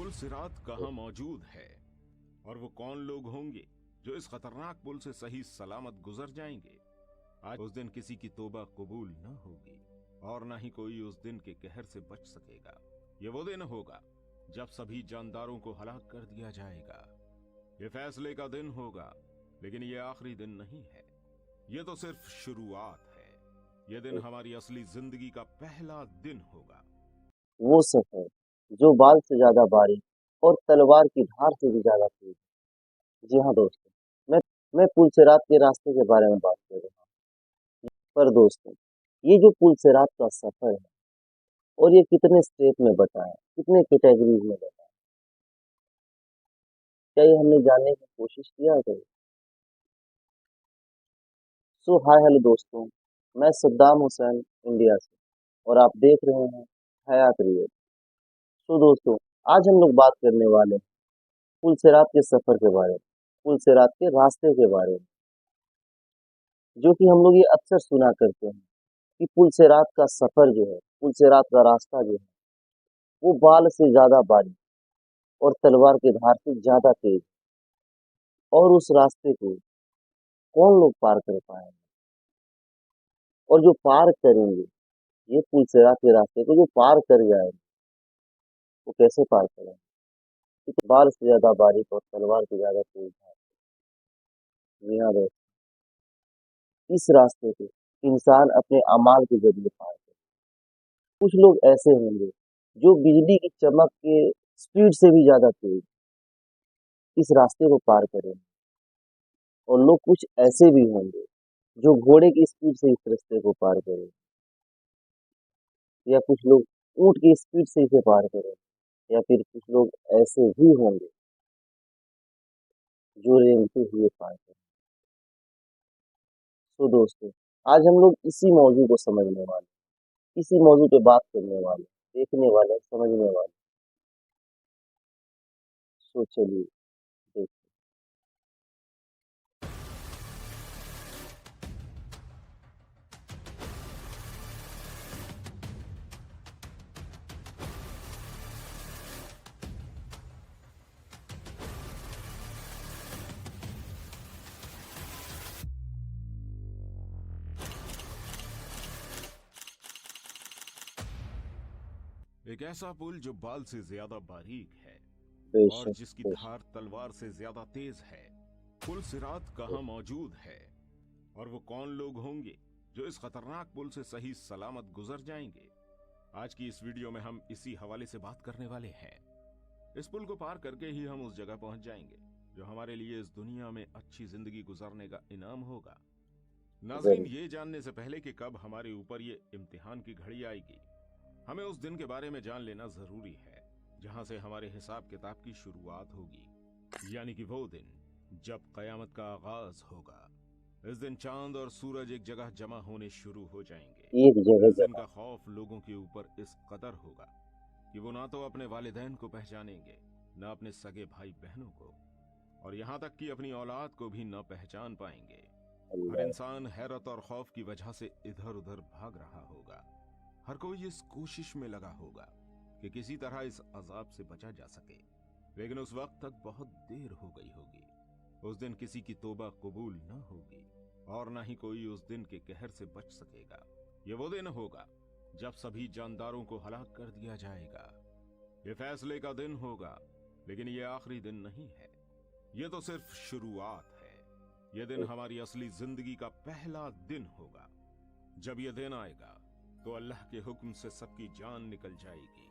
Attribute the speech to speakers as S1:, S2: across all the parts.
S1: पुल सिरात कहाँ मौजूद है और वो कौन लोग होंगे जो इस खतरनाक पुल से सही सलामत गुजर जाएंगे। आज उस दिन किसी की तौबा कबूल न होगी और न ही कोई उस दिन के कहर से बच सकेगा। ये वो दिन होगा जब सभी जानदारों को हलाक कर दिया जाएगा। ये फैसले का दिन होगा, लेकिन ये आखिरी दिन नहीं है। ये तो सिर्फ शुरुआत है। ये दिन हमारी असली जिंदगी का पहला दिन होगा।
S2: वो सफर जो बाल से ज्यादा बारीक और तलवार की धार से भी ज्यादा तेज। जी हाँ दोस्तों, मैं पुल सिरात के रास्ते के बारे में बात कर रहा हूँ। पर दोस्तों, ये जो पुल सिरात का सफर है और ये कितने स्टेप में बटा है, कितने कैटेगरीज में बटा है, क्या ये हमने जानने की कोशिश किया है कभी? सो हाय हेलो दोस्तों, मैं सद्दाम हुसैन इंडिया से और आप देख रहे हैं हयात रियल। सो दोस्तों, आज हम लोग बात करने वाले हैं पुल सिरात के सफर के बारे में, पुल सिरात के रास्ते के बारे में, जो कि हम लोग ये अक्सर सुना करते हैं कि पुल सिरात का सफर जो है, पुल सिरात का रास्ता जो है, वो बाल से ज्यादा बारीक और तलवार की धार से ज्यादा तेज। और उस रास्ते को कौन लोग पार कर पाएंगे, और जो पार करेंगे ये पुल सिरात के रास्ते को जो पार कर जाएंगे वो कैसे पार करेंगे? ये तो बाल से ज्यादा बारीक और तलवार से ज्यादा तेज है। जी हाँ दोस्त, इस रास्ते को इंसान अपने अमाल के जरिए पार करे। कुछ लोग ऐसे होंगे जो बिजली की चमक के स्पीड से भी ज्यादा तेज इस रास्ते को पार करेंगे, और लोग कुछ ऐसे भी होंगे जो घोड़े की स्पीड से इस रास्ते को पार करेंगे, या कुछ लोग ऊंट की स्पीड से इसे पार करेंगे, या फिर कुछ लोग ऐसे भी होंगे जो रेंगते हुए पार करेंगे। तो दोस्तों, आज हम लोग इसी मौजू को समझने वाले, इसी मौजू पे बात करने वाले, देखने वाले, समझने वाले। तो चलिए देखते
S1: एक ऐसा पुल जो बाल से ज्यादा बारीक है और
S2: बेशक
S1: जिसकी
S2: बेशक।
S1: धार तलवार से ज्यादा तेज है। पुल सिरात कहाँ मौजूद है और वो कौन लोग होंगे जो इस खतरनाक पुल से सही सलामत गुजर जाएंगे। आज की इस वीडियो में हम इसी हवाले से बात करने वाले हैं। इस पुल को पार करके ही हम उस जगह पहुंच जाएंगे जो हमारे लिए इस दुनिया में अच्छी जिंदगी गुजारने का इनाम होगा। नाजरीन,
S2: जरूर
S1: ये जानने से पहले कि कब हमारे ऊपर ये इम्तिहान की घड़ी आएगी, हमें उस दिन के बारे में जान लेना जरूरी है जहां से हमारे हिसाब किताब की शुरुआत होगी, यानी कि वो दिन जब कयामत का आगाज होगा। इस दिन चांद और सूरज एक जगह जमा होने शुरू हो जाएंगे।
S2: एक जगह
S1: इस दिन
S2: जगह।
S1: का खौफ लोगों के ऊपर इस कदर होगा कि वो ना तो अपने वालिदैन को पहचानेंगे, न अपने सगे भाई बहनों को, और यहाँ तक कि अपनी औलाद को भी न पहचान पाएंगे। हर
S2: अल्लाह।
S1: इंसान हैरत और खौफ की वजह से इधर उधर भाग रहा होगा। हर कोई इस कोशिश में लगा होगा कि किसी तरह इस अजाब से बचा जा सके, लेकिन उस वक्त तक बहुत देर हो गई होगी। उस दिन किसी की तौबा कबूल न होगी और न ही कोई उस दिन के कहर से बच सकेगा। ये वो दिन होगा जब सभी जानदारों को हलाक कर दिया जाएगा। ये फैसले का दिन होगा, लेकिन ये आखिरी दिन नहीं है। ये तो सिर्फ शुरुआत है। ये दिन हमारी असली जिंदगी का पहला दिन होगा। जब ये दिन आएगा तो अल्लाह के हुक्म से सबकी जान निकल जाएगी।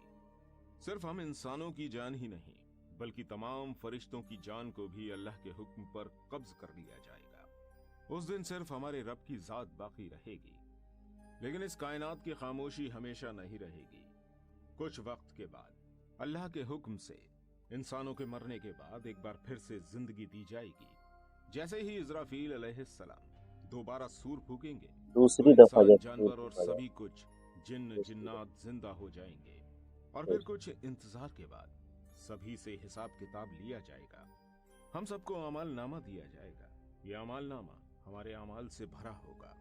S1: सिर्फ हम इंसानों की जान ही नहीं, बल्कि तमाम फरिश्तों की जान को भी अल्लाह के हुक्म पर कब्ज कर लिया जाएगा। उस दिन सिर्फ हमारे रब की जात बाकी रहेगी, लेकिन इस कायनात की खामोशी हमेशा नहीं रहेगी। कुछ वक्त के बाद अल्लाह के हुक्म से इंसानों के मरने के बाद एक बार फिर से जिंदगी दी जाएगी। जैसे ही इज़राफील अलैहिस्सलाम दोबारा सूर फूकेंगे तो
S2: दूसरी दफा
S1: इंसान,
S2: जब सूर
S1: जानवर और
S2: फूका
S1: सभी कुछ, जिन्न जिन्नात जिंदा हो जाएंगे, और फिर कुछ इंतजार के बाद सभी से हिसाब किताब लिया जाएगा। हम सबको अमाल नामा दिया जाएगा। ये अमाल नामा हमारे अमाल से भरा होगा,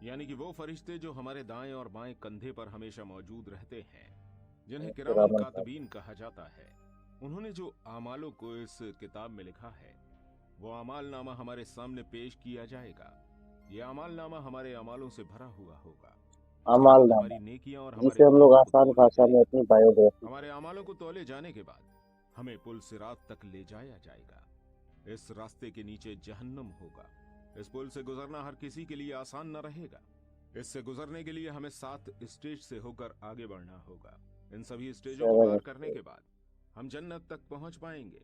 S1: यानी कि वो फरिश्ते जो हमारे दाएं और बाएं कंधे पर हमेशा मौजूद रहते हैं, जिन्हें किरामन
S2: जाएगा।
S1: कातिबीन कहा जाता है, उन्होंने जो आमालों को इस किताब में लिखा है वो अमाल नामा हमारे सामने पेश किया जाएगा। ये अमाल नामा हमारे अमालों से भरा हुआ होगा। उसके
S2: अमाल
S1: बाद
S2: नामा,
S1: हमारी नेकियां और
S2: जिसे
S1: हमारे
S2: हम लोग
S1: गुनाहों को
S2: आसान
S1: तोला
S2: भाषा में
S1: जाएगा।
S2: अपनी बायोग्राफी,
S1: हमारे अमालों को तौले जाने के बाद हमें पुल सिरात तक ले जाया जाएगा। इस रास्ते के नीचे जहन्नम होगा। इस पुल से गुजरना हर किसी के लिए आसान न रहेगा। इससे गुजरने के लिए हमें 7 स्टेज से होकर आगे बढ़ना होगा। इन सभी स्टेजों को पार करने के बाद हम जन्नत तक पहुंच पाएंगे।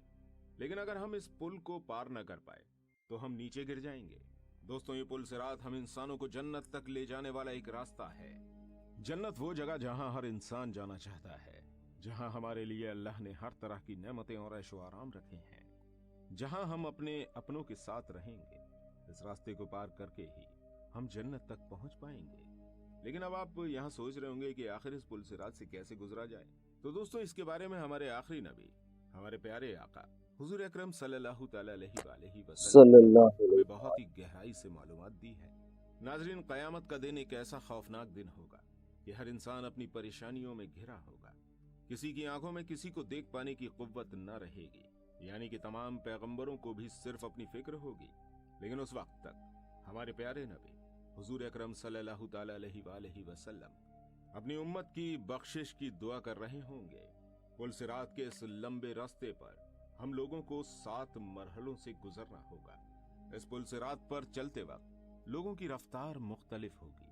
S1: लेकिन अगर हम इस पुल को पार न कर पाए तो हम नीचे गिर जाएंगे। दोस्तों, ये पुल सिरात हम इंसानों को जन्नत तक ले जाने वाला एक रास्ता है। जन्नत वो जगह जहां हर इंसान जाना चाहता है, जहां हमारे लिए अल्लाह ने हर तरह की नेमतें और ऐशो आराम रखे हैं, जहां हम अपने अपनों के साथ रहेंगे। इस रास्ते को पार करके ही हम जन्नत तक पहुंच पाएंगे। लेकिन अब आप यहाँ सोच रहे होंगे कि आखिर इस पुल सिरात से कैसे गुजरा जाए। तो दोस्तों, इसके बारे में हमारे आखिरी नबी, हमारे प्यारे आका हुजूर अकरम सल्लल्लाहु अलैहि वसल्लम ने हमें बहुत ही गहराई से मालूमात दी है। नाजरीन, कयामत का दिन एक ऐसा खौफनाक दिन होगा कि हर इंसान अपनी परेशानियों में घिरा होगा। किसी की आंखों में किसी को देख पाने की कुव्वत न रहेगी, यानी कि तमाम पैगंबरों को भी सिर्फ अपनी फिक्र होगी। लेकिन उस वक्त तक हमारे प्यारे नबी हुजूर अकरम सल्लल्लाहु अलैहि वसल्लम अपनी उम्मत की बख्शिश की दुआ कर रहे होंगे। पुल सिरात के इस लंबे रास्ते पर हम लोगों को 7 मरहलों से गुजरना होगा। इस पुल सिरात पर चलते वक्त लोगों की रफ्तार मुख्तलिफ होगी।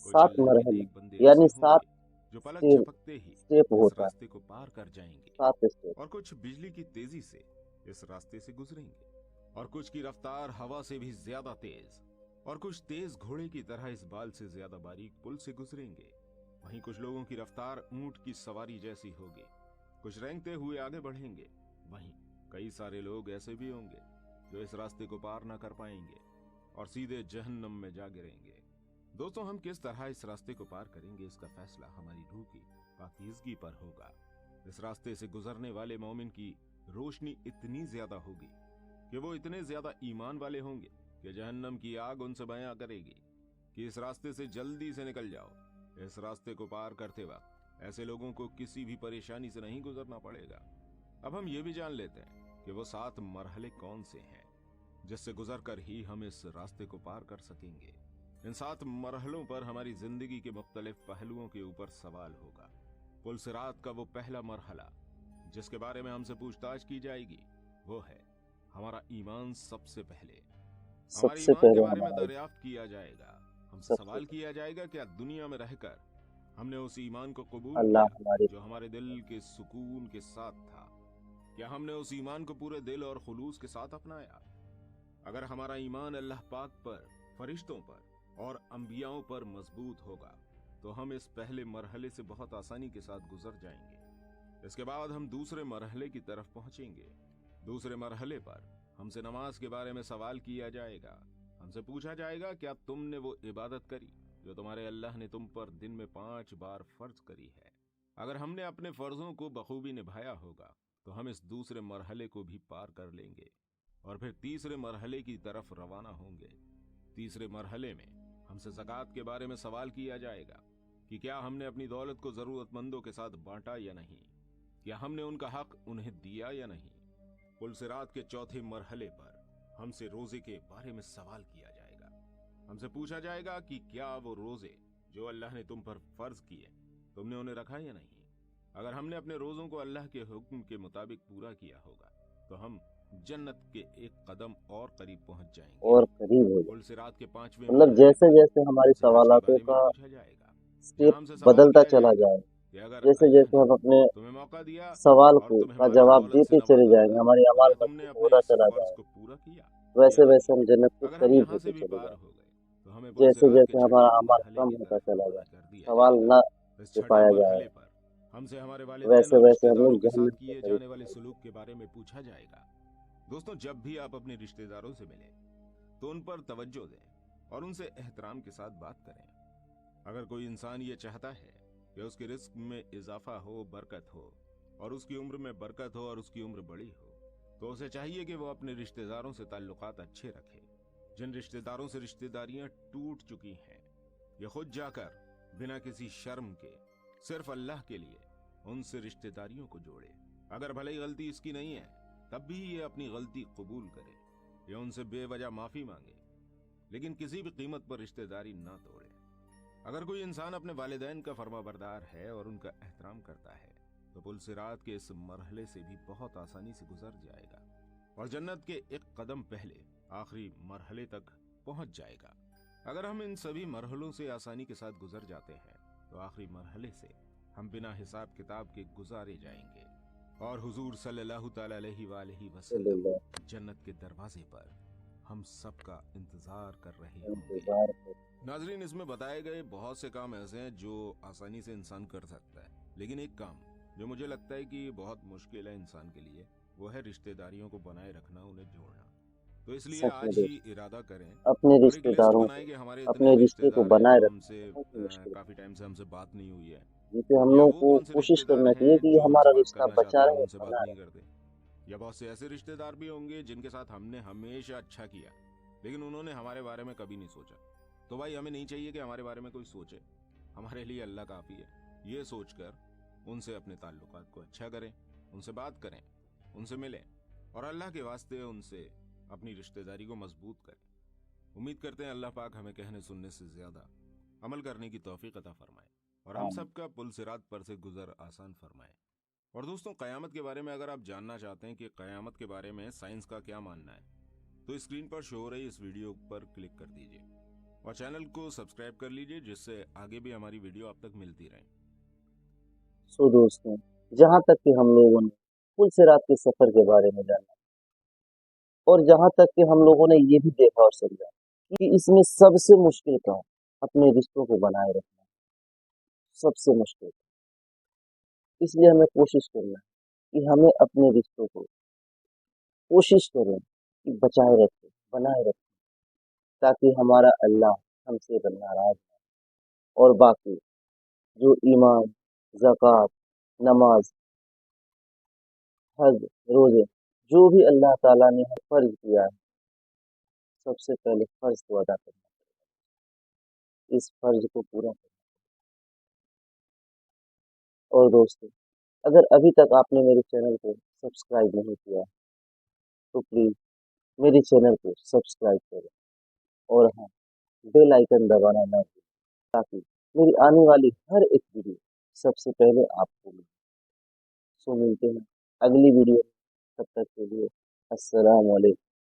S1: कुछ
S2: 7
S1: अल्लाह के
S2: मरहले
S1: नेक बंदे
S2: यानी
S1: ऐसे
S2: 7
S1: होंगे जो पलक
S2: स्टेप
S1: झपकते ही
S2: स्टेप
S1: इस
S2: होता है,
S1: रास्ते को पार कर जाएंगे,
S2: 7 स्टेप।
S1: और कुछ बिजली की तेजी से इस रास्ते से गुजरेंगे, और कुछ की रफ्तार हवा से भी ज्यादा तेज, और कुछ तेज घोड़े की तरह इस बाल से ज्यादा बारीक पुल से गुजरेंगे। वहीं कुछ लोगों की रफ्तार ऊंट की सवारी जैसी होगी, कुछ रेंगते हुए आगे बढ़ेंगे। वहीं कई सारे लोग ऐसे भी होंगे जो इस रास्ते को पार ना कर पाएंगे और सीधे जहन्नम में जा गिरेंगे। दोस्तों, हम किस तरह इस रास्ते को पार करेंगे, इसका फैसला हमारी रूह की पाकीज़गी पर होगा। इस रास्ते से गुजरने वाले मोमिन की रोशनी इतनी ज्यादा होगी कि वो इतने ज्यादा ईमान वाले होंगे कि जहन्नम की आग उनसे बयां करेगी कि इस रास्ते से जल्दी से निकल जाओ। इस रास्ते को पार करते वक्त ऐसे लोगों को किसी भी परेशानी से नहीं गुजरना पड़ेगा। अब हम ये भी जान लेते हैं कि वो 7 मरहले कौन से हैं जिससे गुजरकर ही हम इस रास्ते को पार कर सकेंगे। इन 7 मरहलों पर हमारी जिंदगी के मुख्तलिफ पहलुओं के ऊपर सवाल होगा। पुल सिरात का वो पहला मरहला जिसके बारे में हमसे पूछताछ की जाएगी वो है हमारा ईमान। सबसे पहले हमारे
S2: सबसे
S1: ईमान के
S2: पहले
S1: बारे में
S2: हमारा
S1: दरियाफ्त किया जाएगा। हमसे
S2: सबसे
S1: सवाल किया जाएगा क्या दुनिया में रहकर हमने उस ईमान को कबूल
S2: अल्लाह
S1: किया
S2: हमारी
S1: जो हमारे दिल के सुकून के साथ था? क्या हमने उस ईमान को पूरे दिल और खुलूस के साथ अपनाया? अगर हमारा ईमान अल्लाह पाक पर, फरिश्तों पर और अंबियाओं पर मजबूत होगा तो हम इस पहले मरहले से बहुत आसानी के साथ गुजर जाएंगे। इसके बाद हम दूसरे मरहले की तरफ पहुंचेंगे। दूसरे मरहले पर हमसे नमाज के बारे में सवाल किया जाएगा। हमसे पूछा जाएगा क्या तुमने वो इबादत करी जो तुम्हारे अल्लाह ने तुम पर दिन में 5 बार फर्ज करी है? अगर हमने अपने फर्जों को बखूबी निभाया होगा तो हम इस दूसरे मरहले को भी पार कर लेंगे और फिर तीसरे मरहले की तरफ रवाना होंगे। तीसरे मरहले में हमसे ज़कात के बारे में सवाल किया जाएगा कि क्या हमने अपनी दौलत को ज़रूरतमंदों के साथ बांटा या नहीं, क्या हमने उनका हक उन्हें दिया या नहीं। पुल सिरात के चौथे मरहले पर हमसे रोजे के बारे में सवाल किया जाएगा। हमसे पूछा जाएगा कि क्या वो रोजे जो अल्लाह ने तुम पर फर्ज किए तुमने उन्हें रखा या नहीं। अगर हमने अपने रोजों को अल्लाह के हुक्म के मुताबिक पूरा किया होगा तो हम जन्नत के एक कदम और करीब पहुंच जाएंगे।
S2: और करीब हो जाए।
S1: पुल सिरात के 5वें
S2: मतलब
S1: मरहले
S2: जैसे
S1: पर
S2: जैसे हमारे
S1: हमसे हज के
S2: सवालातों
S1: बारे में
S2: का
S1: पूछा जाएगा।
S2: स्टेप
S1: यहाँ हमसे सवाल
S2: बदलता
S1: किया
S2: चला
S1: जाएगा
S2: जाए,
S1: कि अगर
S2: जैसे
S1: अल्लाह
S2: जैसे
S1: ने
S2: हम अपने
S1: तुम्हें मौका दिया
S2: सवाल
S1: और
S2: को
S1: तुम्हें
S2: का
S1: माल
S2: जवाब
S1: दौलत से
S2: देते चले
S1: नवाजा
S2: जाएंगे, हमारी
S1: तो
S2: अमाल
S1: क्या तुमने
S2: मजबूत
S1: अपने
S2: होता
S1: इस
S2: चला
S1: फर्ज
S2: जाए,
S1: को पूरा किया
S2: वैसे
S1: या
S2: वैसे
S1: नहीं।
S2: हम जन्नत के
S1: अगर हम
S2: करीब
S1: यहाँ
S2: होते
S1: से भी
S2: चले
S1: पार
S2: जाए।
S1: हो गए तो हमें पुल
S2: जैसे
S1: सिरात के
S2: जैसे
S1: छठे
S2: हमारा अमाल
S1: मरहले
S2: कम
S1: की
S2: होता
S1: तरफ
S2: चला
S1: रवाना
S2: जाए,
S1: कर दिया
S2: सवाल
S1: जाएगा।
S2: न
S1: इस
S2: दे
S1: छठे
S2: पाया जाए,
S1: मरहले पर हमसे हमारे वालिदैन
S2: वैसे
S1: और
S2: वैसे हम
S1: रिश्तेदारों
S2: लोग
S1: के साथ
S2: जन्नत के
S1: किए
S2: करीब
S1: जाने वाले
S2: होते
S1: सलूक के बारे में पूछा जाएगा। दोस्तों, जब भी आप अपने रिश्तेदारों से मिलें तो उन पर तवज्जो दें और उनसे एहतराम के साथ बात करें। अगर कोई इंसान ये चाहता है कि उसके रिस्क में इजाफा हो, बरकत हो और उसकी उम्र में बरकत हो और उसकी उम्र बड़ी हो तो उसे चाहिए कि वो अपने रिश्तेदारों से ताल्लुकात अच्छे रखे। जिन रिश्तेदारों से रिश्तेदारियां टूट चुकी हैं ये खुद जाकर बिना किसी शर्म के सिर्फ अल्लाह के लिए उनसे रिश्तेदारियों को जोड़े। अगर भले ही गलती इसकी नहीं है, तब भी ये अपनी गलती कबूल करे या उनसे बेवजह माफी मांगे, लेकिन किसी भी कीमत पर रिश्तेदारी ना तोड़े। अगर कोई इंसान अपने वालिदैन का फरमाबरदार है और उनका एहतराम करता है, तो पुल सिरात के इस मरहले से भी बहुत आसानी से गुजर जाएगा और जन्नत के एक कदम पहले आखिरी मरहले तक पहुंच जाएगा। अगर हम इन सभी मरहलों से आसानी के साथ गुजर जाते हैं, तो आखिरी मरहले से हम बिना हिसाब किताब के गुजारे जाएंगे और हुजूर सल्लल्लाहु तआला अलैहि वसल्लम जन्नत के दरवाजे पर हम सबका इंतजार कर रहे होंगे। नाजरीन, इसमें बताए गए बहुत से काम ऐसे हैं जो आसानी से इंसान कर सकता है, लेकिन एक काम जो मुझे लगता है कि बहुत मुश्किल है इंसान के लिए, वो है रिश्तेदारियों को बनाए रखना, उन्हें जोड़ना। तो इसलिए आज ही इरादा करें
S2: अपने
S1: और एक लिस्ट
S2: रिश्तेदारों
S1: बनाएं कि हमारे
S2: अपने
S1: इतने
S2: रिश्ते को
S1: रिश्तेदार हैं
S2: बनाए
S1: जो
S2: रखना
S1: हमसे
S2: बहुत मुश्किल है।
S1: काफी टाइम से हमसे बात नहीं हुई है,
S2: जिसे हम
S1: या
S2: लोग
S1: वो
S2: को
S1: कौन से
S2: कोशिश
S1: रिश्तेदार
S2: करना चाहिए
S1: हैं
S2: कि
S1: जो हमसे
S2: हमारा
S1: बात
S2: रिश्ता
S1: करना
S2: बचा
S1: चाहते हैं
S2: रहे
S1: हम
S2: और
S1: उनसे
S2: बना
S1: बात
S2: रहे।
S1: नहीं करते, या बहुत से ऐसे रिश्तेदार भी होंगे जिनके साथ हमने हमेशा अच्छा किया लेकिन उन्होंने हमारे बारे में कभी नहीं सोचा। तो भाई हमें नहीं चाहिए कि हमारे बारे में कोई सोचे, हमारे लिए अल्लाह काफी है। ये सोचकर उनसे अपने ताल्लुकात को अच्छा करें, उनसे बात करें, उनसे मिलें और अल्लाह के वास्ते उनसे अपनी रिश्तेदारी को मजबूत करें। उम्मीद करते हैं अल्लाह पाक हमें कहने सुनने से ज्यादा अमल करने की तौफीक अता फरमाए और हम सब का पुल सिरात पर से गुजर आसान फरमाए। और दोस्तों, क़यामत के बारे में अगर आप जानना चाहते हैं कि क़यामत के बारे में साइंस का क्या मानना है, तो स्क्रीन पर शो हो रही इस वीडियो पर क्लिक कर दीजिए और चैनल को सब्सक्राइब कर लीजिए, जिससे आगे भी हमारी वीडियो आप तक मिलती रहे।
S2: सो दोस्तों, जहाँ तक कि हम लोगों ने पुल सिरात के सफर के बारे में जाना और जहाँ तक कि हम लोगों ने ये भी देखा और समझा कि इसमें सबसे मुश्किल काम अपने रिश्तों को बनाए रखना सबसे मुश्किल। इसलिए हमें कोशिश करना है कि हमें अपने रिश्तों को कोशिश करें कि बचाए रखें, बनाए रखें, ताकि हमारा अल्लाह हमसे नाराज हो। और बाकी जो ईमान, ज़कात, नमाज, हज, रोजे, जो भी अल्लाह ताला ने हमें फर्ज किया है, सबसे पहले फर्ज को अदा करना, इस फर्ज को पूरा करना। और दोस्तों, अगर अभी तक आपने मेरे चैनल को सब्सक्राइब नहीं किया तो प्लीज़ मेरे चैनल को सब्सक्राइब करें और हाँ, बेल आइकन दबाना ना भूलें, ताकि मेरी आने वाली हर एक वीडियो सबसे पहले आपको मिले। सो मिलते हैं अगली वीडियो में, तब तक के लिए अस्सलाम वालेकुम।